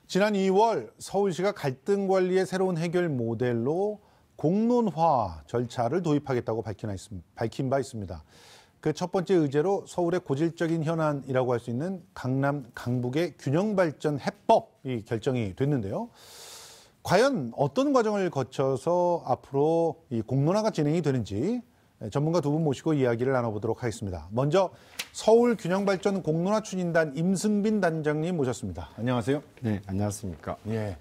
지난 2월 서울시가 갈등 관리의 새로운 해결 모델로 공론화 절차를 도입하겠다고 밝힌 바 있습니다. 그 첫 번째 의제로 서울의 고질적인 현안이라고 할 수 있는 강남, 강북의 균형 발전 해법이 결정이 됐는데요. 과연 어떤 과정을 거쳐서 앞으로 이 공론화가 진행이 되는지 전문가 두 분 모시고 이야기를 나눠보도록 하겠습니다. 먼저 서울균형발전 공론화 추진단 임승빈 단장님 모셨습니다. 안녕하세요. 네, 안녕하십니까. 예.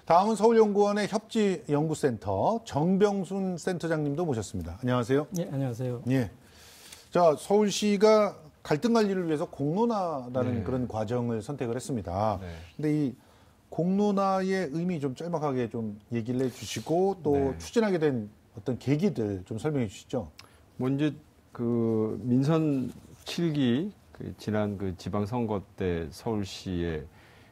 다음은 서울연구원의 협지연구센터 정병순 센터장님도 모셨습니다. 안녕하세요. 예, 안녕하세요. 예. 자, 서울시가 갈등 관리를 위해서 공론화라는 그런 과정을 선택을 했습니다. 근데 이 공론화의 의미 좀 짤막하게 좀 얘기를 해주시고 또 추진하게 된 어떤 계기들 좀 설명해 주시죠. 먼저 그 민선 7기 지난 그 지방선거 때 서울시의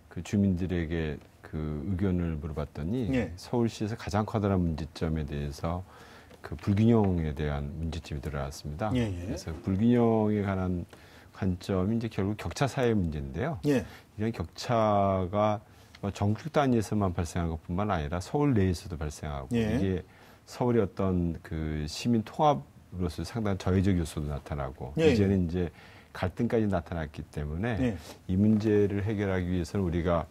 그 주민들에게 그 의견을 물어봤더니 서울시에서 가장 커다란 문제점에 대해서 그 불균형에 대한 문제점이 드러났습니다. 그래서 불균형에 관한 관점이 이제 결국 격차 사회 문제인데요. 이런 격차가 전국 단위에서만 발생한 것뿐만 아니라 서울 내에서도 발생하고 이게 서울의 어떤 그 시민 통합으로서 상당한 저해적 요소도 나타나고 이제는 이제 갈등까지 나타났기 때문에 이 문제를 해결하기 위해서는 우리가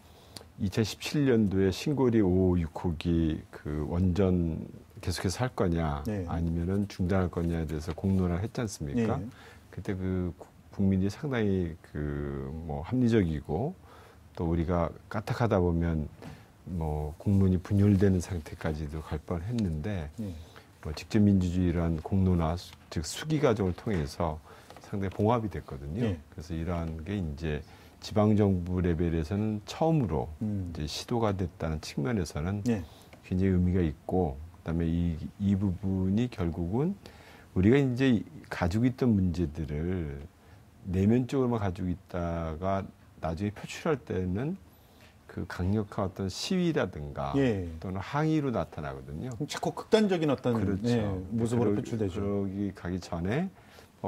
2017년도에 신고리 5, 6호기 그 원전 계속해서 할 거냐 아니면은 중단할 거냐에 대해서 공론화를 했지 않습니까? 그때 그 국민이 상당히 그 뭐 합리적이고 또 우리가 까딱하다 보면 뭐 국론이 분열되는 상태까지도 갈 뻔했는데 뭐 직접 민주주의란 공론화 즉 수기 과정을 통해서 상당히 봉합이 됐거든요. 그래서 이러한 게 이제 지방 정부 레벨에서는 처음으로 이제 시도가 됐다는 측면에서는 굉장히 의미가 있고 그다음에 이 부분이 결국은 우리가 이제 가지고 있던 문제들을 내면적으로만 가지고 있다가 나중에 표출할 때는 그 강력한 어떤 시위라든가 또는 항의로 나타나거든요. 자꾸 극단적인 어떤 모습으로 표출되죠. 그러기 가기 전에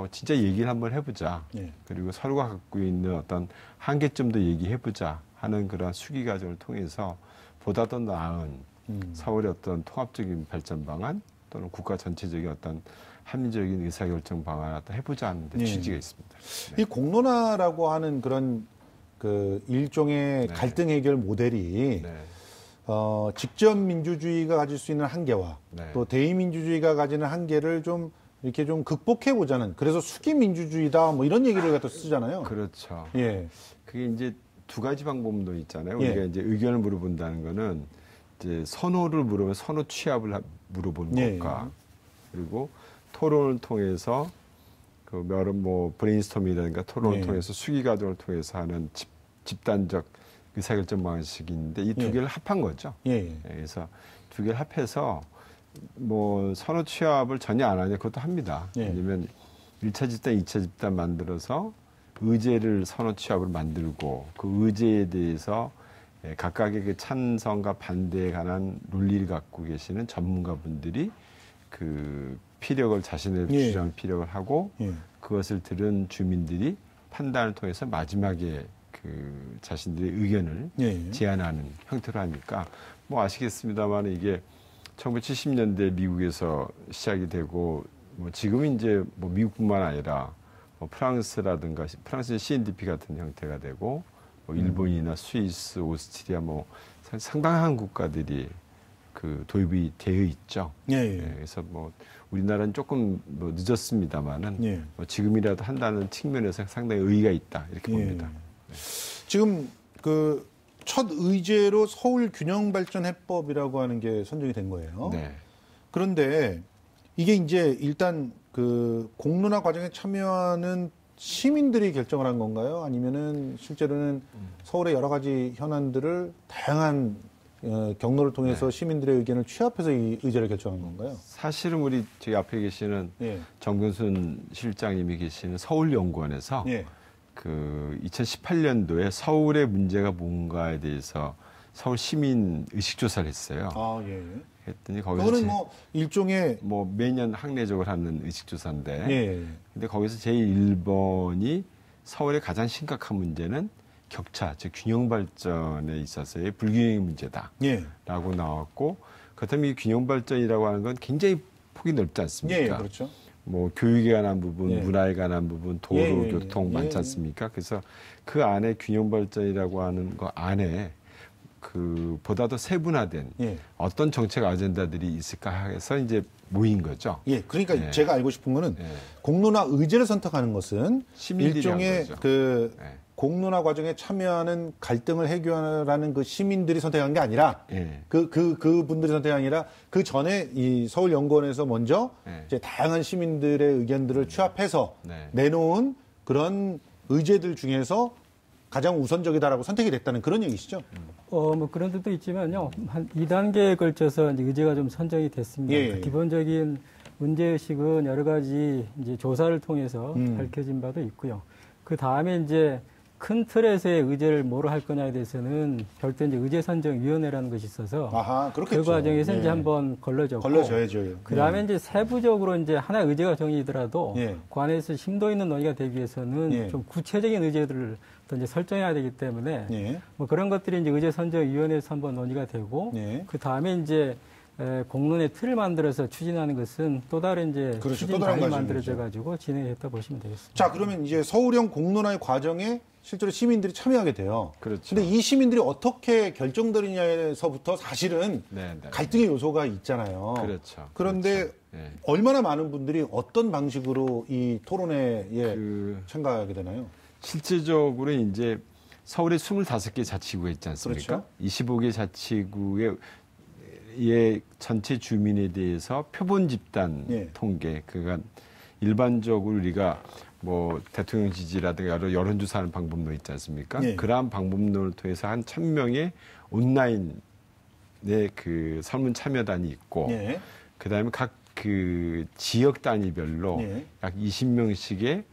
진짜 얘기를 한번 해보자. 그리고 서로가 갖고 있는 어떤 한계점도 얘기해보자 하는 그런 수기 과정을 통해서 보다 더 나은 서울의 어떤 통합적인 발전 방안 또는 국가 전체적인 어떤 합리적인 의사결정 방안을 갖다 해보자 하는 데 취지가 있습니다. 이 공론화라고 하는 그런 그 일종의 갈등 해결 모델이 직접 민주주의가 가질 수 있는 한계와 또 대의민주주의가 가지는 한계를 좀 이렇게 좀 극복해 보자는 그래서 수기 민주주의다 뭐 이런 얘기를 갖다 쓰잖아요. 그렇죠. 그게 이제 두 가지 방법도 있잖아요. 우리가 이제 의견을 물어본다는 거는 이제 선호를 물어보면 선호 취합을 물어보는 것과 그리고 토론을 통해서 그 뭐 브레인스토밍이라든가 토론을 통해서 수기 과정을 통해서 하는 집단적 의사결정 방식인데 이 두 개를 합한 거죠. 그래서 두 개를 합해서 뭐 선호 취합을 전혀 안 하냐 그것도 합니다. 왜냐면 1차 집단, 2차 집단 만들어서 의제를 선호 취합을 만들고 그 의제에 대해서 각각의 그 찬성과 반대에 관한 논리를 갖고 계시는 전문가분들이 그 피력을 자신의 주장 피력을 하고 그것을 들은 주민들이 판단을 통해서 마지막에 그 자신들의 의견을 제안하는 형태로 하니까 뭐 아시겠습니다만 이게 1970년대 미국에서 시작이 되고 뭐 지금 이제 뭐 미국뿐만 아니라 뭐 프랑스라든가 프랑스의 CNDP 같은 형태가 되고 뭐 일본이나 스위스, 오스트리아 뭐 상당한 국가들이 그 도입이 되어 있죠. 그래서 뭐 우리나라는 조금 뭐 늦었습니다만은 뭐 지금이라도 한다는 측면에서 상당히 의의가 있다 이렇게 봅니다. 지금 그 첫 의제로 서울 균형 발전 해법이라고 하는 게 선정이 된 거예요. 그런데 이게 이제 일단 그 공론화 과정에 참여하는 시민들이 결정을 한 건가요? 아니면은 실제로는 서울의 여러 가지 현안들을 다양한 경로를 통해서 시민들의 의견을 취합해서 이 의제를 결정한 건가요? 사실은 우리 저기 앞에 계시는 정근순 실장님이 계시는 서울연구원에서 그 2018년도에 서울의 문제가 뭔가에 대해서 서울 시민 의식조사를 했어요. 아, 예. 했더니 거기서 그거는 뭐 일종의 뭐 매년 학내적으로 하는 의식조사인데, 예. 근데 거기서 제1번이 서울의 가장 심각한 문제는 격차, 즉 균형 발전에 있어서의 불균형의 문제다라고 나왔고, 그렇다면 이 균형 발전이라고 하는 건 굉장히 폭이 넓지 않습니까? 예, 그렇죠. 뭐 교육에 관한 부분, 문화에 관한 부분, 도로, 교통 많지 예. 않습니까? 그래서 그 안에 균형 발전이라고 하는 거 안에 그 보다 더 세분화된 어떤 정책 아젠다들이 있을까 해서 이제 모인 거죠. 예, 그러니까 제가 알고 싶은 거는 공론화 의제를 선택하는 것은 일종의 그 공론화 과정에 참여하는 갈등을 해결하는 그 시민들이 선택한 게 아니라 그 분들이 선택한 게 아니라 그 전에 이 서울연구원에서 먼저 이제 다양한 시민들의 의견들을 취합해서 내놓은 그런 의제들 중에서 가장 우선적이다라고 선택이 됐다는 그런 얘기시죠? 뭐 그런 뜻도 있지만요. 한 2단계에 걸쳐서 이제 의제가 좀 선정이 됐습니다. 기본적인 문제의식은 여러 가지 이제 조사를 통해서 밝혀진 바도 있고요. 그 다음에 이제 큰 틀에서의 의제를 뭐로 할 거냐에 대해서는 별도 이제 의제선정위원회라는 것이 있어서 그 과정에서 이제 한번 걸러져야죠. 그 다음에 이제 세부적으로 이제 하나의 의제가 정해지더라도 그 안에서 심도 있는 논의가 되기 위해서는 좀 구체적인 의제들을 또 이제 설정해야 되기 때문에 뭐 그런 것들이 이제 의제선정위원회에서 한번 논의가 되고 그 다음에 이제 공론의 틀을 만들어서 추진하는 것은 또 다른 이제 추진단이 만들어져 가지고 진행했다 보시면 되겠습니다. 자, 그러면 이제 서울형 공론화의 과정에 실제로 시민들이 참여하게 돼요. 그렇죠. 근데 이 시민들이 어떻게 결정되느냐에서부터 사실은 갈등의 요소가 있잖아요. 그렇죠. 그런데 얼마나 많은 분들이 어떤 방식으로 이 토론회에 참가하게 되나요? 실질적으로 이제 서울에 25개 자치구가 있지 않습니까? 그렇죠. 25개 자치구의 전체 주민에 대해서 표본 집단 통계, 그러니까 일반적으로 우리가 뭐 대통령 지지라든가 여러 여론조사하는 방법도 있지 않습니까? 그러한 방법론을 통해서 한 1,000명의 온라인의 그 설문 참여단이 있고, 그다음에 각 그 지역 단위별로 약 20명씩의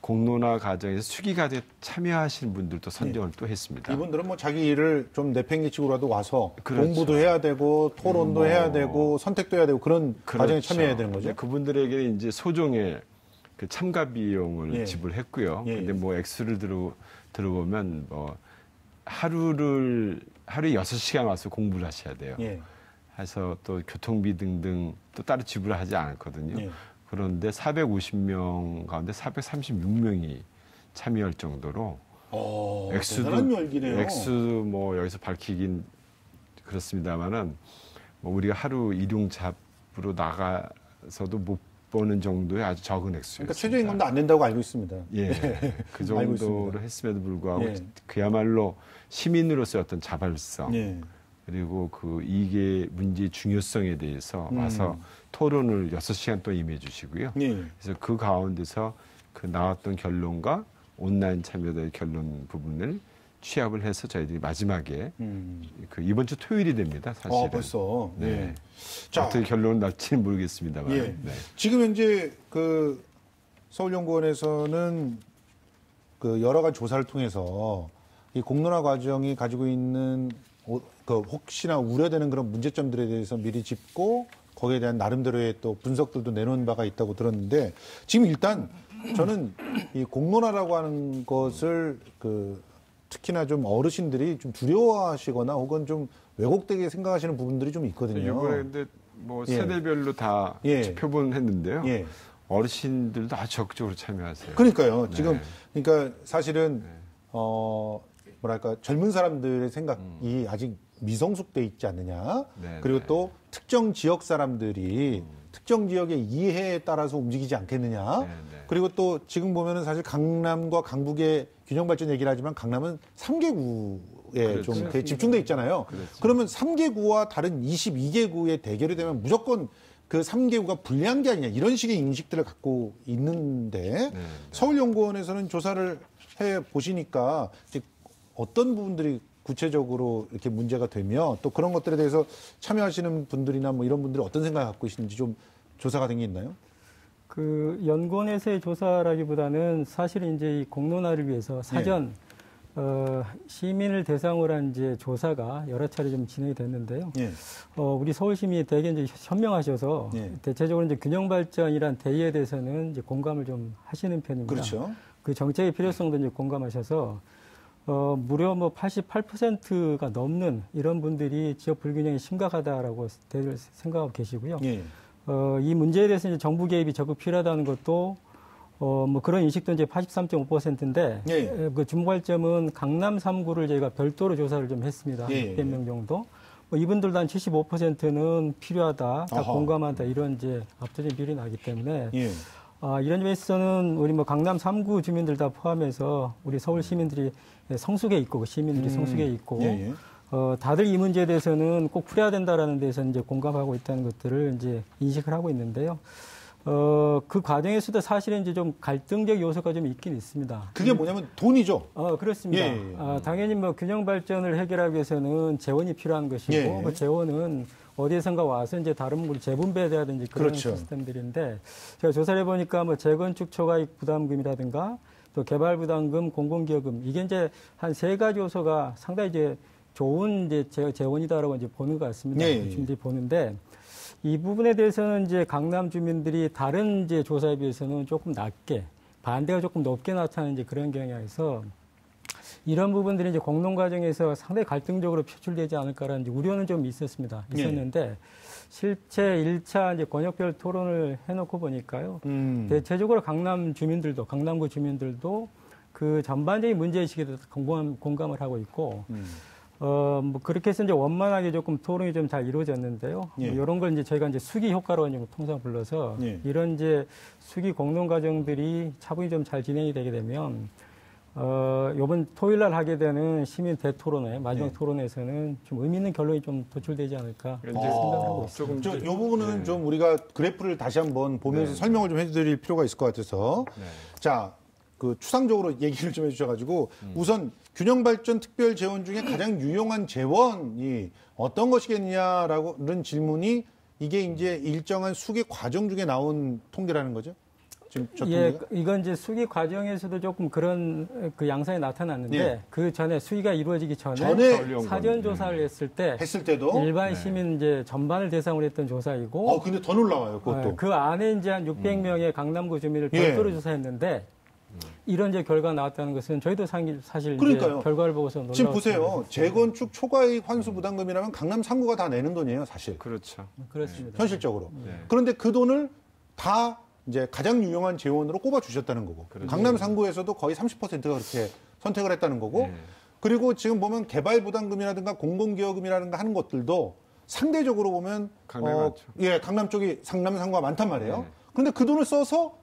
공론화 과정에서 수기가에 참여하시는 분들도 선정을 또 했습니다. 이분들은 뭐 자기 일을 좀 내팽개치고라도 와서 공부도 해야 되고 토론도 해야 되고 선택도 해야 되고 그런 과정에 참여해야 되는 거죠. 그분들에게는 이제 소정의 그 참가 비용을 지불했고요. 근데 뭐 액수를 들어보면 뭐 하루에 6시간 와서 공부를 하셔야 돼요. 해서 또 교통비 등등 또 따로 지불을 하지 않았거든요. 그런데 450명 가운데 436명이 참여할 정도로 액수 뭐 여기서 밝히긴 그렇습니다만은 뭐 우리가 하루 일용 잡으로 나가서도 못 보는 정도의 아주 적은 액수였습니다. 그러니까 최저임금도 안 낸다고 알고 있습니다. 그 정도로 했음에도 불구하고 그야말로 시민으로서의 어떤 자발성 그리고 이게 문제의 중요성에 대해서 와서 토론을 6시간 또 임해 주시고요. 그래서 그 가운데서 그 나왔던 결론과 온라인 참여자의 결론 부분을 취합을 해서 저희들이 마지막에 그 이번 주 토요일이 됩니다. 사실은. 벌써. 자, 어떻게 결론은 날지는 모르겠습니다만. 지금 현재 그 서울연구원에서는 그 여러 가지 조사를 통해서 이 공론화 과정이 가지고 있는 그 혹시나 우려되는 그런 문제점들에 대해서 미리 짚고 거기에 대한 나름대로의 또 분석들도 내놓은 바가 있다고 들었는데 지금 일단 저는 이 공론화라고 하는 것을 특히나 좀 어르신들이 좀 두려워하시거나 혹은 좀 왜곡되게 생각하시는 부분들이 좀 있거든요. 이번에 근데 뭐 세대별로 다 표본했는데요. 어르신들도 아주 적극적으로 참여하세요. 그러니까요. 지금 그러니까 사실은 뭐랄까 젊은 사람들의 생각이 아직 미성숙돼 있지 않느냐. 그리고 또 특정 지역 사람들이 특정 지역의 이해에 따라서 움직이지 않겠느냐. 그리고 또 지금 보면은 사실 강남과 강북의 균형 발전 얘기를 하지만 강남은 3개구에 좀 집중돼 있잖아요. 그러면 3개구와 다른 22개구의 대결이 되면 무조건 그 3개구가 불리한 게 아니냐 이런 식의 인식들을 갖고 있는데 서울연구원에서는 조사를 해 보시니까 어떤 부분들이 구체적으로 이렇게 문제가 되면 또 그런 것들에 대해서 참여하시는 분들이나 뭐 이런 분들이 어떤 생각을 갖고 계시는지 좀 조사가 된 게 있나요? 그 연구원에서의 조사라기보다는 사실은 이제 이 공론화를 위해서 사전 시민을 대상으로 한 이제 조사가 여러 차례 좀 진행이 됐는데요. 우리 서울시민이 되게 이제 현명하셔서 대체적으로 이제 균형 발전이란 대의에 대해서는 이제 공감을 좀 하시는 편입니다. 그렇죠. 그 정책의 필요성도 이제 공감하셔서 무려 뭐 88%가 넘는 이런 분들이 지역 불균형이 심각하다라고 생각하고 계시고요. 이 문제에 대해서 이제 정부 개입이 적극 필요하다는 것도 뭐 그런 인식도 이제 83.5%인데 그 주목할 점은 강남 3구를 저희가 별도로 조사를 좀 했습니다. 600명 정도. 뭐 이분들도 한 75%는 필요하다, 다 공감한다 이런 이제 압도적인 비율이 나기 때문에 이런 점에 있어서는 우리 뭐 강남 3구 주민들 다 포함해서 우리 서울 시민들이 성숙해 있고 시민들이 성숙해 있고 다들 이 문제에 대해서는 꼭 풀어야 된다라는 데서 이제 공감하고 있다는 것들을 이제 인식을 하고 있는데요. 그 과정에서도 사실은 이제 좀 갈등적 요소가 좀 있긴 있습니다. 그게 뭐냐면 돈이죠. 그렇습니다. 당연히 뭐 균형 발전을 해결하기 위해서는 재원이 필요한 것이고, 그 재원은 어디에선가 와서 이제 다른 물 재분배돼야든지 그런 시스템들인데, 제가 조사를 해보니까 뭐 재건축 초과이익 부담금이라든가 또 개발 부담금, 공공기여금 이게 이제 한 3가지 요소가 상당히 이제 좋은 이제 재원이다라고 이제 보는 것 같습니다. 주민들이 보는데. 이 부분에 대해서는 이제 강남 주민들이 다른 이제 조사에 비해서는 조금 낮게, 반대가 조금 높게 나타나는 이제 그런 경향에서 이런 부분들이 이제 공론 과정에서 상당히 갈등적으로 표출되지 않을까라는 이제 우려는 좀 있었는데 실제 1차 이제 권역별 토론을 해놓고 보니까요. 대체적으로 강남 주민들도, 강남구 주민들도 그 전반적인 문제의식에 대해서 공감을 하고 있고 뭐 그렇게 해서 이제 원만하게 조금 토론이 좀 잘 이루어졌는데요. 뭐 이런 걸 이제 저희가 이제 수기 효과로 통상 불러서 이런 이제 수기 공론 과정들이 차분히 좀 잘 진행이 되게 되면 이번 토요일 날 하게 되는 시민 대토론회 마지막 토론에서는 좀 의미 있는 결론이 좀 도출되지 않을까 생각하고 있습니다. 이 부분은 좀 우리가 그래프를 다시 한번 보면서 설명을 좀 해드릴 필요가 있을 것 같아서 자. 그 추상적으로 얘기를 좀 해주셔가지고 우선 균형발전 특별 재원 중에 가장 유용한 재원이 어떤 것이겠냐라는 질문이 이게 이제 일정한 수기 과정 중에 나온 통계라는 거죠? 지금 저 통계가? 이건 이제 수기 과정에서도 조금 그런 그 양상이 나타났는데 그 전에 수기가 이루어지기 전에 사전 조사를 했을 때도 일반 시민 이제 전반을 대상으로 했던 조사이고. 근데 더 놀라워요, 그것도. 그 안에 이제 한 600명의 강남구 주민을 별도로 조사했는데. 이런 이제 결과가 나왔다는 것은 저희도 사실 이제 결과를 보고서 놀라웠습니다. 지금 보세요. 재건축 초과이익 환수 부담금이라면 강남 3구가 다 내는 돈이에요, 사실. 그렇죠. 그렇습니다. 현실적으로. 그런데 그 돈을 다 이제 가장 유용한 재원으로 꼽아 주셨다는 거고. 강남 3구에서도 거의 30%가 그렇게 선택을 했다는 거고. 그리고 지금 보면 개발 부담금이라든가 공공기여금이라든가 하는 것들도 상대적으로 보면 강남 쪽이 강남 3구가 많단 말이에요. 그런데 그 돈을 써서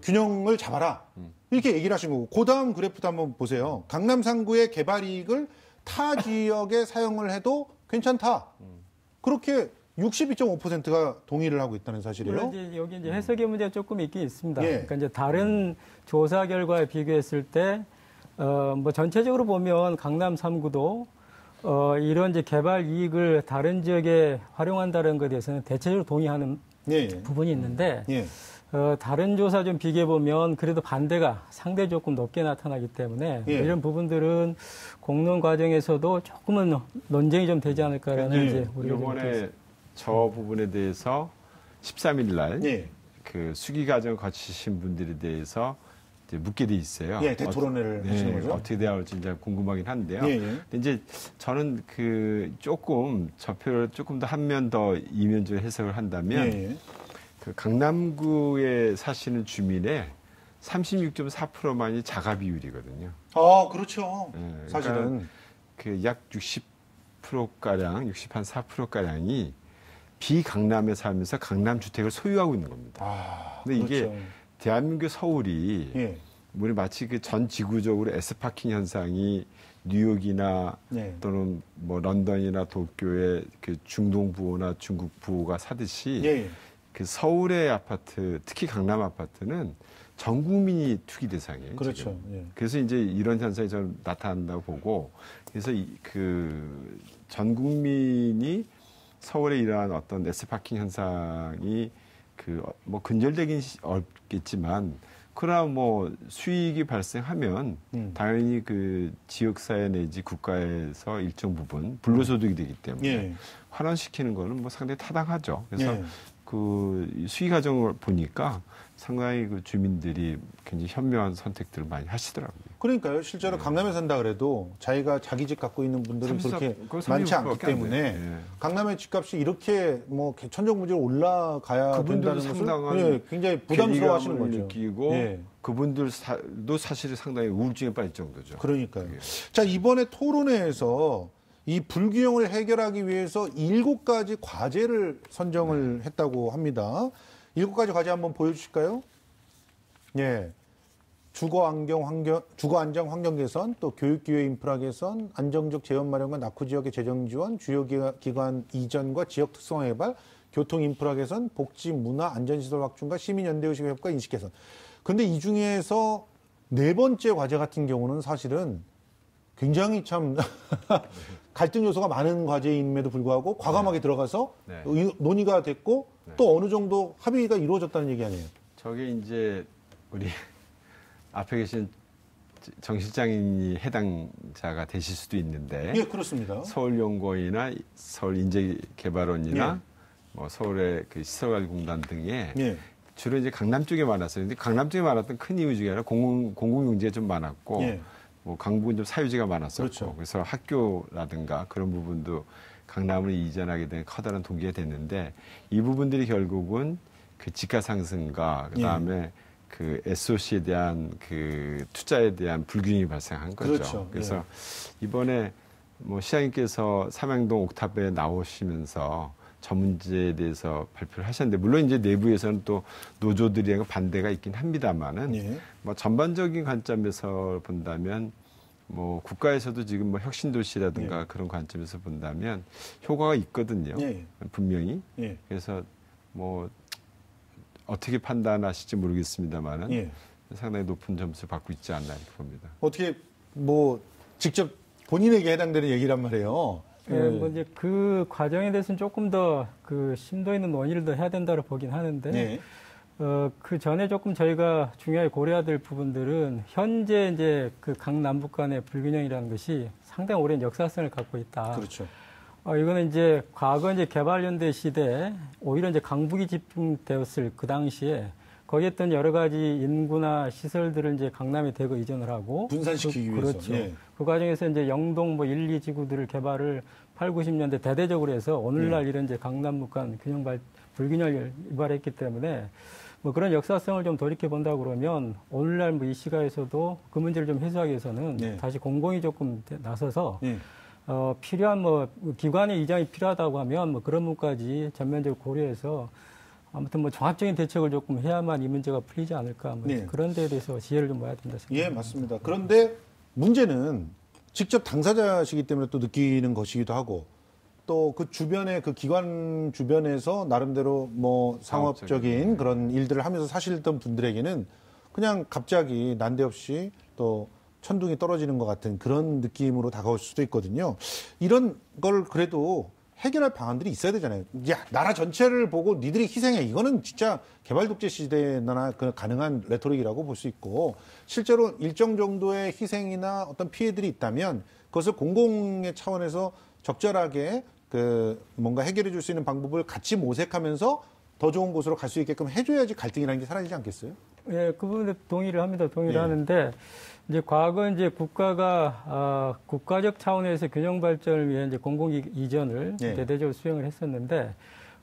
균형을 잡아라. 이렇게 얘기를 하신 거고. 그 다음 그래프도 한번 보세요. 강남 3구의 개발 이익을 타 지역에 사용을 해도 괜찮다. 그렇게 62.5%가 동의를 하고 있다는 사실이에요. 물론 이제 여기 이제 해석의 문제가 조금 있긴 있습니다. 그러니까 이제 다른 조사 결과에 비교했을 때, 뭐 전체적으로 보면 강남 3구도 이런 이제 개발 이익을 다른 지역에 활용한다는 것에 대해서는 대체적으로 동의하는 부분이 있는데, 다른 조사 좀 비교해보면 그래도 반대가 상대 조금 높게 나타나기 때문에 이런 부분들은 공론 과정에서도 조금은 논쟁이 좀 되지 않을까라는 이제 우리가 이번에 저 부분에 대해서 13일 날 그 수기 과정 거치신 분들에 대해서 이제 묻게 돼 있어요. 대토론회를 하시는 거죠. 어떻게 대화할지 이제 궁금하긴 한데요. 근데 이제 저는 그 조금 저 표를 조금 더 한 면 더 이면적으로 해석을 한다면 그 강남구에 사시는 주민의 36.4%만이 자가 비율이거든요. 그렇죠. 사실은 그 약 60%가량, 64%가량이 비강남에 살면서 강남 주택을 소유하고 있는 겁니다. 근데 이게 대한민국 서울이 우리 마치 그 전 지구적으로 S파킹 현상이 뉴욕이나 또는 뭐 런던이나 도쿄의 그 중동 부호나 중국 부호가 사듯이 그 서울의 아파트, 특히 강남 아파트는 전 국민이 투기 대상이에요. 그렇죠. 예. 그래서 이제 이런 현상이 저는 나타난다고 보고, 그래서 그 전 국민이 서울에 이러한 어떤 에스파킹 현상이 그 뭐 근절되긴 어렵겠지만, 그러나 뭐 수익이 발생하면 당연히 그 지역사회 내지 국가에서 일정 부분 불로소득이 되기 때문에 예. 환원시키는 거는 뭐 상당히 타당하죠. 그래서 예. 그 수익 과정을 보니까 상당히 그 주민들이 굉장히 현명한 선택들을 많이 하시더라고요. 그러니까요. 실제로 강남에 산다 그래도 자기가 자기 집 갖고 있는 분들은 그렇게 많지 않기 때문에 강남의 집값이 이렇게 뭐 천정부지로 올라가야 된다는 것을 예, 굉장히 부담스러워하시는 거죠. 느끼고 예. 그분들도 사실 상당히 우울증에 빠질 정도죠. 그러니까요. 예. 자, 이번에 토론회에서 이 불균형을 해결하기 위해서 7가지 과제를 선정을 했다고 합니다. 7가지 과제 한번 보여주실까요? 예. 주거 안정 환경 개선, 또 교육 기회 인프라 개선, 안정적 재원 마련과 낙후 지역의 재정 지원, 주요 기관 이전과 지역 특성 개발, 교통 인프라 개선, 복지 문화 안전시설 확충과 시민 연대 의식 회복과 인식 개선. 그런데 이 중에서 4번째 과제 같은 경우는 사실은 굉장히 참 갈등 요소가 많은 과제임에도 불구하고 과감하게 들어가서 논의가 됐고 또 어느 정도 합의가 이루어졌다는 얘기 아니에요? 저게 이제 우리 앞에 계신 정 실장님이 해당자가 되실 수도 있는데, 예, 그렇습니다. 서울연구원이나 서울인재개발원이나 예. 뭐 서울의 그 시설관리공단 등에 예. 주로 이제 강남 쪽에 많았어요. 근데 강남 쪽에 많았던 큰 이유 중에 하나 공공용지가 좀 많았고, 예. 뭐 강북은 좀 사유지가 많았었고, 그렇죠. 그래서 학교라든가 그런 부분도 강남으로 이전하게 된 커다란 동기가 됐는데, 이 부분들이 결국은 그 지가 상승과 그 다음에 예. 그 SOC에 대한 그 투자에 대한 불균형이 발생한 거죠. 그렇죠. 그래서 예. 이번에 뭐 시장님께서 삼양동 옥탑에 나오시면서 저 문제에 대해서 발표를 하셨는데, 물론 이제 내부에서는 또 노조들이랑 반대가 있긴 합니다만은 예. 뭐 전반적인 관점에서 본다면 뭐 국가에서도 지금 뭐 혁신도시라든가 예. 그런 관점에서 본다면 효과가 있거든요. 예. 분명히. 예. 그래서 뭐 어떻게 판단하실지 모르겠습니다만은 예. 상당히 높은 점수를 받고 있지 않나 이렇게 봅니다. 어떻게 뭐 직접 본인에게 해당되는 얘기란 말이에요. 예, 뭐 이제 그 과정에 대해서는 조금 더 그 심도 있는 논의를 더 해야 된다고 보긴 하는데, 예. 그 전에 조금 저희가 중요하게 고려해야 될 부분들은 현재 이제 그 각 남북 간의 불균형이라는 것이 상당히 오랜 역사성을 갖고 있다. 그렇죠. 이거는 이제 과거 이제 개발연대 시대 오히려 이제 강북이 집중되었을 그 당시에 거기에 있던 여러 가지 인구나 시설들을 이제 강남에 대거 이전을 하고 분산시키기 위해서. 그렇죠. 예. 그 과정에서 이제 영동 뭐 1, 2지구들을 개발을 8, 90년대 대대적으로 해서 오늘날 이런 이제 강남북 간 불균형을 유발했기 때문에 뭐 그런 역사성을 좀 돌이켜 본다 그러면 오늘날 뭐 이 시가에서도 그 문제를 좀 해소하기 위해서는 다시 공공이 조금 나서서 필요한 뭐 기관의 이전이 필요하다고 하면 뭐 그런 부분까지 전면적으로 고려해서 아무튼 뭐 종합적인 대책을 조금 해야만 이 문제가 풀리지 않을까 뭐 그런 데에 대해서 지혜를 좀 모아야 된다 생각합니다. 예, 맞습니다. 그런데 문제는 직접 당사자시기 때문에 또 느끼는 것이기도 하고 또 그 주변에 그 기관 주변에서 나름대로 뭐 상업적인 그런 일들을 하면서 사시던 분들에게는 그냥 갑자기 난데없이 또 천둥이 떨어지는 것 같은 그런 느낌으로 다가올 수도 있거든요. 이런 걸 그래도 해결할 방안들이 있어야 되잖아요. 야, 나라 전체를 보고 니들이 희생해. 이거는 진짜 개발 독재 시대나 가능한 레토릭이라고 볼 수 있고, 실제로 일정 정도의 희생이나 어떤 피해들이 있다면 그것을 공공의 차원에서 적절하게 그 뭔가 해결해 줄 수 있는 방법을 같이 모색하면서 더 좋은 곳으로 갈 수 있게끔 해줘야지 갈등이라는 게 사라지지 않겠어요? 예, 그 부분에 동의를 합니다. 동의를 하는데, 이제 과거 이제 국가가 국가적 차원에서 균형 발전을 위해 이제 공공 이전을 대대적으로 수행을 했었는데,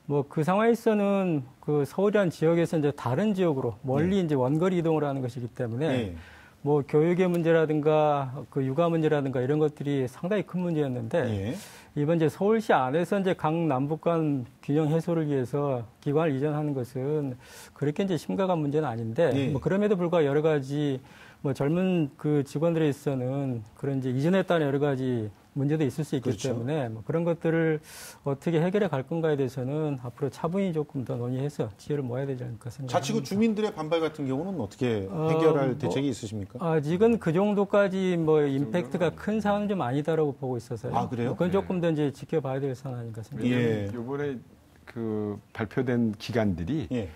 뭐 그 상황에서는 그 서울이라는 지역에서 이제 다른 지역으로 멀리 이제 원거리 이동을 하는 것이기 때문에 뭐 교육의 문제라든가 그 육아 문제라든가 이런 것들이 상당히 큰 문제였는데 이번 이제 서울시 안에서 이제 각 남북 간 균형 해소를 위해서 기관을 이전하는 것은 그렇게 이제 심각한 문제는 아닌데 뭐 그럼에도 불구하고 여러 가지 뭐 젊은 그 직원들에 있어서는 그런 이제 이전에 따른 여러 가지 문제도 있을 수 있기 그렇죠. 때문에 뭐 그런 것들을 어떻게 해결해 갈 건가에 대해서는 앞으로 차분히 조금 더 논의해서 지혜를 모아야 되지 않을까 생각합니다. 자치구 주민들의 반발 같은 경우는 어떻게 해결할 대책이 있으십니까? 아직은 그 정도까지 뭐 임팩트가 큰 사안은 좀 아니다라고 보고 있어서요. 아, 그래요? 그건 조금 더 이제 지켜봐야 될 사안 아닌가 생각합니다. 예. 이번에 그 발표된 기관들이 예.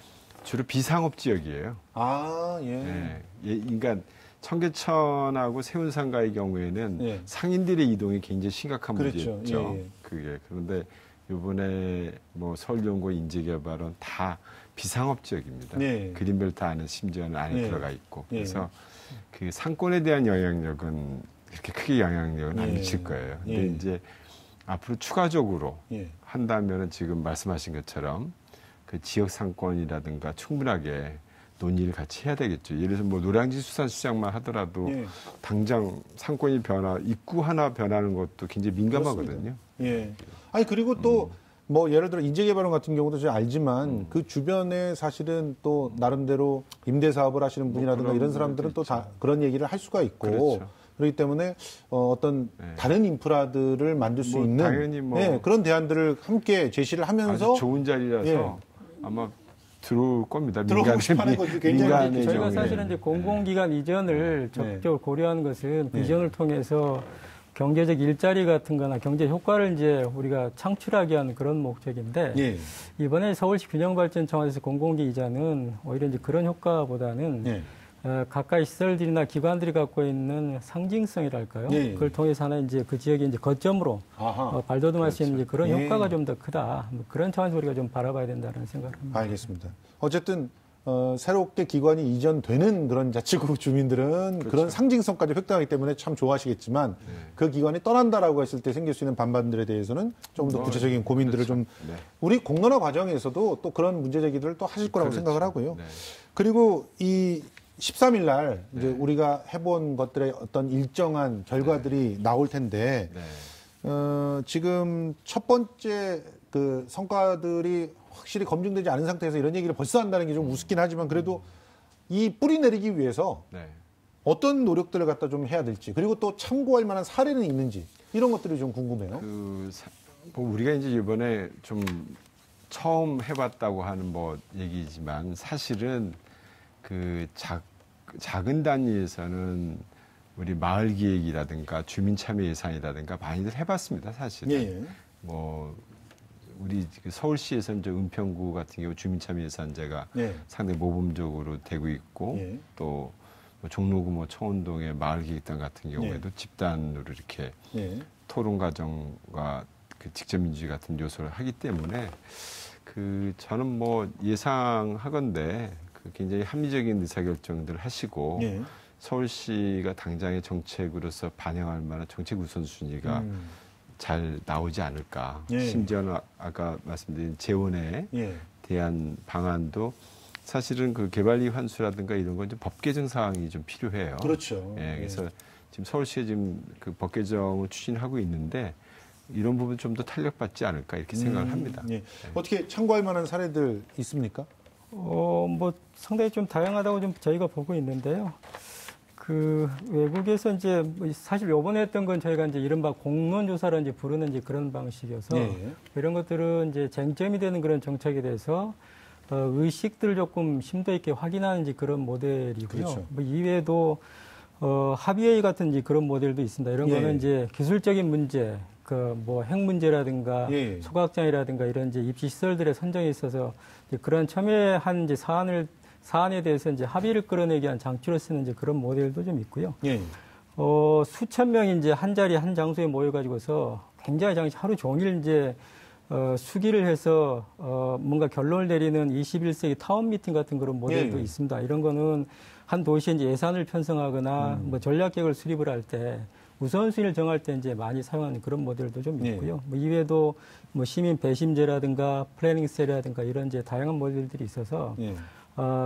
주로 비상업 지역이에요. 아, 예. 예. 그러니까 청계천하고 세운상가의 경우에는 예. 상인들의 이동이 굉장히 심각한 그렇죠. 문제였죠. 예. 그게 그런데 이번에 뭐 서울연구 인재개발은 다 비상업 지역입니다. 네. 그린벨트 안에 심지어는 안에 들어가 있고 그래서 그 상권에 대한 영향력은 그렇게 크게 영향력은 안 미칠 거예요. 근데 이제 앞으로 추가적으로 한다면은 지금 말씀하신 것처럼 그 지역 상권이라든가 충분하게 논의를 같이 해야 되겠죠. 예를 들어서 뭐 노량진 수산시장만 하더라도 당장 상권이 입구 하나 변하는 것도 굉장히 민감하거든요. 예. 아니 그리고 또 뭐 예를 들어 인재개발원 같은 경우도 제가 알지만 그 주변에 사실은 또 나름대로 임대 사업을 하시는 분이라든가 이런 사람들은 또 다 그런 얘기를 할 수가 있고 그렇죠. 그렇기 때문에 어떤 다른 인프라들을 만들 수 있는 당연히 그런 대안들을 함께 제시를 하면서 아주 좋은 자리라서 아마 들어올 겁니다. 들어오고 싶어하는 것도 굉장히 저희가 사실은 이제 공공기관 이전을 적극적으로 고려하는 것은 비전을 통해서 경제적 일자리 같은 거나 경제 효과를 이제 우리가 창출하기 위한 그런 목적인데 이번에 서울시 균형발전청에서 공공기 이전은 오히려 이제 그런 효과보다는 가까이 시설들이나 기관들이 갖고 있는 상징성이랄까요? 그걸 통해서 하나 이제 그 지역의 이제 거점으로 발돋움할 수 있는 그런 효과가 좀 더 크다. 뭐 그런 차원에서 우리가 좀 바라봐야 된다는 생각을 합니다. 알겠습니다. 어쨌든 새롭게 기관이 이전되는 그런 자치구 주민들은 그렇죠. 그런 상징성까지 획득하기 때문에 참 좋아하시겠지만 그 기관이 떠난다라고 했을 때 생길 수 있는 반반들에 대해서는 조금 더 구체적인 고민들을 좀 우리 공론화 과정에서도 또 그런 문제 제기들을 또 하실 거라고 생각을 하고요. 그리고 이 13일 날 이제 우리가 해본 것들의 어떤 일정한 결과들이 나올 텐데 지금 첫 번째 그 성과들이 확실히 검증되지 않은 상태에서 이런 얘기를 벌써 한다는 게 좀 우습긴 하지만 그래도 이 뿌리 내리기 위해서 어떤 노력들을 갖다 좀 해야 될지 그리고 또 참고할 만한 사례는 있는지 이런 것들이 좀 궁금해요. 뭐 우리가 이제 이번에 좀 처음 해봤다고 하는 뭐 얘기지만 사실은 그 작은 단위에서는 우리 마을 기획이라든가 주민 참여 예산이라든가 많이들 해봤습니다, 사실은. 뭐 우리 서울시에서는 저 은평구 같은 경우 주민 참여 예산제가 상당히 모범적으로 되고 있고 또 뭐 종로구 뭐 청운동의 마을 기획단 같은 경우에도 집단으로 이렇게 토론 과정과 그 직접 민주주의 같은 요소를 하기 때문에 저는 뭐 예상하건대 굉장히 합리적인 의사결정들을 하시고 서울시가 당장의 정책으로서 반영할 만한 정책 우선순위가 잘 나오지 않을까. 심지어는 아까 말씀드린 재원에 대한 방안도 사실은 그 개발비 환수라든가 이런 건 좀 법 개정 사항이 좀 필요해요. 그렇죠. 그래서 지금 서울시에 지금 그 법 개정을 추진하고 있는데 이런 부분 좀 더 탄력받지 않을까 이렇게 생각을 합니다. 어떻게 참고할 만한 사례들 있습니까? 뭐 상당히 좀 다양하다고 좀 저희가 보고 있는데요. 그 외국에서 이제 사실 요번에 했던 건 저희가 이제 이른바 공론조사를 이제 부르는 이제 그런 방식이어서 이런 것들은 이제 쟁점이 되는 그런 정책에 대해서 의식들을 조금 심도 있게 확인하는 이제 그런 모델이고요. 그렇죠. 뭐 이외에도 합의회의 같은 이제 그런 모델도 있습니다. 이런 거는 이제 기술적인 문제, 그 뭐 핵 문제라든가 소각장이라든가 이런 이제 입시 시설들의 선정에 있어서 이제 그런 첨예한 이제 사안에 대해서 이제 합의를 끌어내기 위한 장치로 쓰는 이제 그런 모델도 좀 있고요. 수천 명이 이제 한 자리 한 장소에 모여가지고서 굉장히 하루 종일 이제 수기를 해서 뭔가 결론을 내리는 21세기 타운 미팅 같은 그런 모델도 있습니다. 이런 거는 한 도시에 이제 예산을 편성하거나 뭐 전략 계획을 수립을 할 때 우선순위를 정할 때 이제 많이 사용하는 그런 모델도 좀 있고요. 뭐 이외에도 뭐 시민 배심제라든가 플래닝 셀이라든가 이런 이제 다양한 모델들이 있어서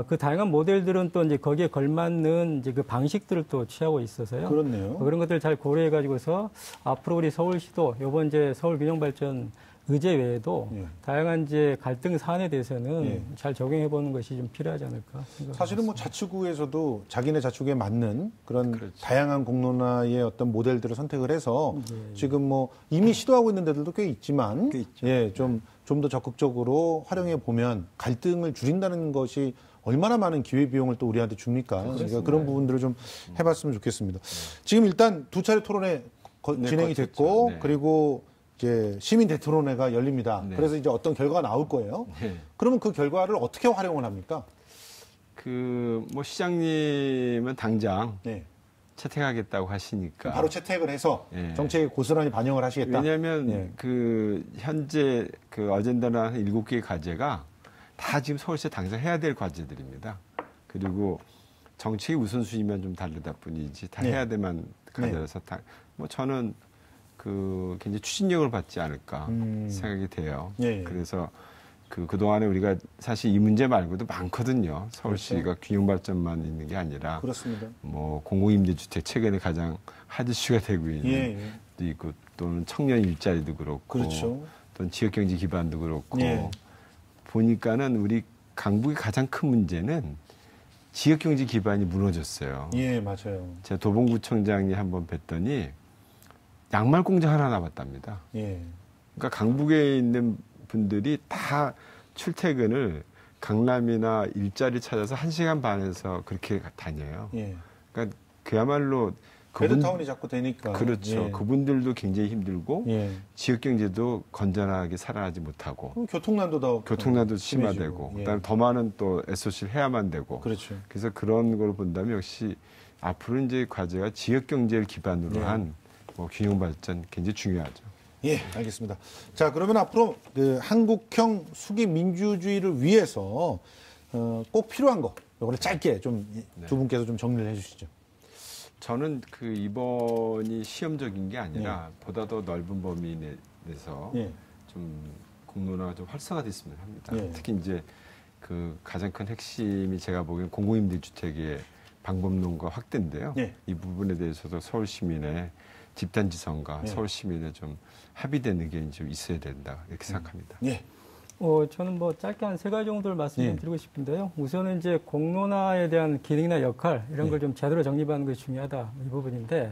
그 다양한 모델들은 또 이제 거기에 걸맞는 이제 그 방식들을 또 취하고 있어서요. 그렇네요. 그런 것들을 잘 고려해 가지고서 앞으로 우리 서울시도 이번 이제 서울 균형발전 의제 외에도 다양한 이제 갈등 사안에 대해서는 잘 적용해 보는 것이 좀 필요하지 않을까 생각합니다. 사실은 뭐 자치구에서도 자기네 자치구에 맞는 그런 그렇죠. 다양한 공론화의 어떤 모델들을 선택을 해서 지금 뭐 이미 시도하고 있는 데들도 꽤 있지만 좀 더 적극적으로 활용해 보면 갈등을 줄인다는 것이 얼마나 많은 기회비용을 또 우리한테 줍니까? 그러니까 그런 부분들을 좀 해봤으면 좋겠습니다. 지금 일단 두 차례 토론회 진행이 됐고 그리고 이제 시민 대토론회가 열립니다. 그래서 이제 어떤 결과가 나올 거예요. 그러면 그 결과를 어떻게 활용을 합니까? 뭐 시장님은 당장 채택하겠다고 하시니까 바로 채택을 해서 정책에 고스란히 반영을 하시겠다. 왜냐하면 그 현재 그 어젠다나 7개의 과제가 다 지금 서울시에 당장 해야 될 과제들입니다. 그리고 정책의 우선순위만 좀 다르다 뿐이지 다 해야 될만 과제라서 뭐 저는 그 굉장히 추진력을 받지 않을까 생각이 돼요. 그래서 그동안에 우리가 사실 이 문제 말고도 많거든요. 서울시가 그렇죠. 균형 발전만 있는 게 아니라 그렇습니다. 뭐 공공임대주택 최근에 가장 핫 이슈가 되고 있는 도 있고 또는 청년 일자리도 그렇고 그렇죠. 또는 지역경제 기반도 그렇고 보니까는 우리 강북의 가장 큰 문제는 지역경제 기반이 무너졌어요. 맞아요. 제가 도봉구청장이 한번 뵀더니 양말 공장 하나 남았답니다. 그러니까 강북에 있는 분들이 다 출퇴근을 강남이나 일자리 찾아서 1시간 반에서 그렇게 다녀요. 그러니까 그야말로 베드타운이 자꾸 되니까. 그렇죠. 그분들도 굉장히 힘들고 지역 경제도 건전하게 살아나지 못하고 교통난도 심화되고 그다음에 더 많은 또 SOC를 해야만 되고. 그렇죠. 그래서 그런 걸 본다면 역시 앞으로 이제 과제가 지역 경제를 기반으로 한 뭐 균형 발전 굉장히 중요하죠. 알겠습니다. 자, 그러면 앞으로 그 한국형 수기 민주주의를 위해서 꼭 필요한 거, 이거를 짧게 좀 두 분께서 좀 정리를 해주시죠. 저는 그 이번이 시험적인 게 아니라 보다 더 넓은 범위 내에서 좀 공론화가 좀 활성화됐으면 합니다. 특히 이제 그 가장 큰 핵심이 제가 보기엔 공공임대주택의 방법론과 확대인데요. 이 부분에 대해서도 서울 시민의 집단지성과 서울 시민의 좀 합의된 의견이 좀 있어야 된다 이렇게 생각합니다. 저는 뭐 짧게 한 3가지 정도를 말씀드리고 싶은데요. 우선은 이제 공론화에 대한 기능이나 역할 이런 걸 좀 제대로 정립하는 것이 중요하다 이 부분인데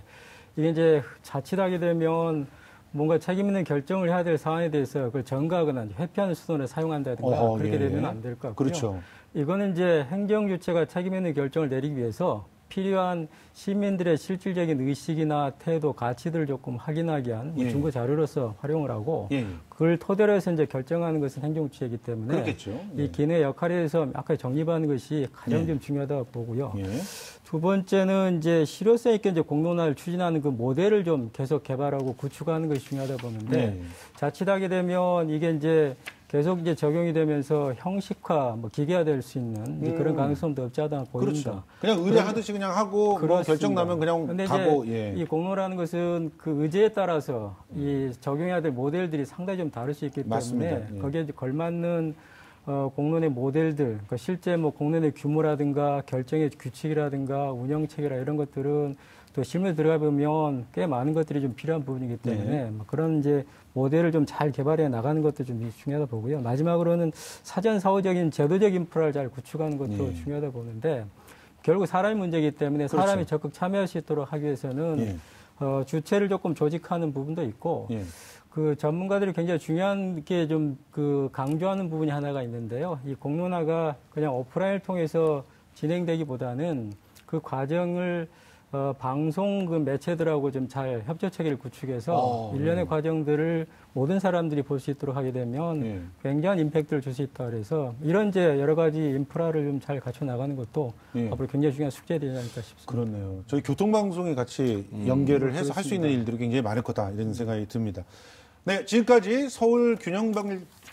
이게 이제 자칫하게 되면 뭔가 책임 있는 결정을 해야 될 사안에 대해서 그걸 전가하거나 회피하는 수단을 사용한다든가 그렇게 되면 안 될 것 같고요. 그렇죠. 이거는 이제 행정 주체가 책임 있는 결정을 내리기 위해서 필요한 시민들의 실질적인 의식이나 태도, 가치들을 조금 확인하기 위한 증거 자료로서 활용을 하고 그걸 토대로 해서 이제 결정하는 것은 행정주체이기 때문에 그렇겠죠. 이 기능의 역할에 대해서 아까 정립하는 것이 가장 좀 중요하다고 보고요. 두 번째는 이제 실효성 있게 이제 공론화를 추진하는 그 모델을 좀 계속 개발하고 구축하는 것이 중요하다 보는데 자칫하게 되면 이게 이제 계속 이제 적용이 되면서 형식화, 뭐 기계화될 수 있는 그런 가능성도 없지 않아 보입니다. 그렇죠. 그냥 의뢰하듯이 그냥 하고 뭐 결정 나면 그냥 근데 가고. 이제 이 공론화라는 것은 그 의제에 따라서 이 적용해야 될 모델들이 상당히 좀 다를 수 있기 때문에 거기에 이제 걸맞는 공론의 모델들, 그러니까 실제 뭐 공론의 규모라든가 결정의 규칙이라든가 운영체계라 이런 것들은 또 실무에 들어가 보면 꽤 많은 것들이 좀 필요한 부분이기 때문에 뭐 그런 이제 모델을 좀 잘 개발해 나가는 것도 좀 중요하다 보고요. 마지막으로는 사전 사후적인 제도적 인프라를 잘 구축하는 것도 중요하다 보는데 결국 사람이 문제이기 때문에 사람이 적극 참여할 수 있도록 하기 위해서는 주체를 조금 조직하는 부분도 있고 그 전문가들이 굉장히 중요한 게 좀 그 강조하는 부분이 하나가 있는데요. 이 공론화가 그냥 오프라인을 통해서 진행되기보다는 그 과정을 방송 그 매체들하고 좀 잘 협조 체계를 구축해서 일련의 과정들을 모든 사람들이 볼 수 있도록 하게 되면 굉장한 임팩트를 줄 수 있다 그래서 이런 이제 여러 가지 인프라를 좀 잘 갖춰 나가는 것도 앞으로 굉장히 중요한 숙제가 되지 않을까 싶습니다. 그렇네요. 저희 교통방송에 같이 연계를 해서 할 수 있는 일들이 굉장히 많을 거다 이런 생각이 듭니다. 네, 지금까지 서울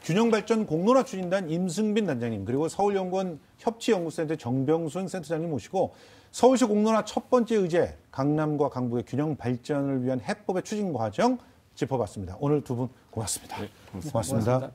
균형발전 공론화 추진단 임승빈 단장님 그리고 서울연구원 협치연구센터 정병순 센터장님 모시고 서울시 공론화 첫 번째 의제 강남과 강북의 균형 발전을 위한 해법의 추진 과정 짚어봤습니다. 오늘 두 분 고맙습니다. 네, 고맙습니다.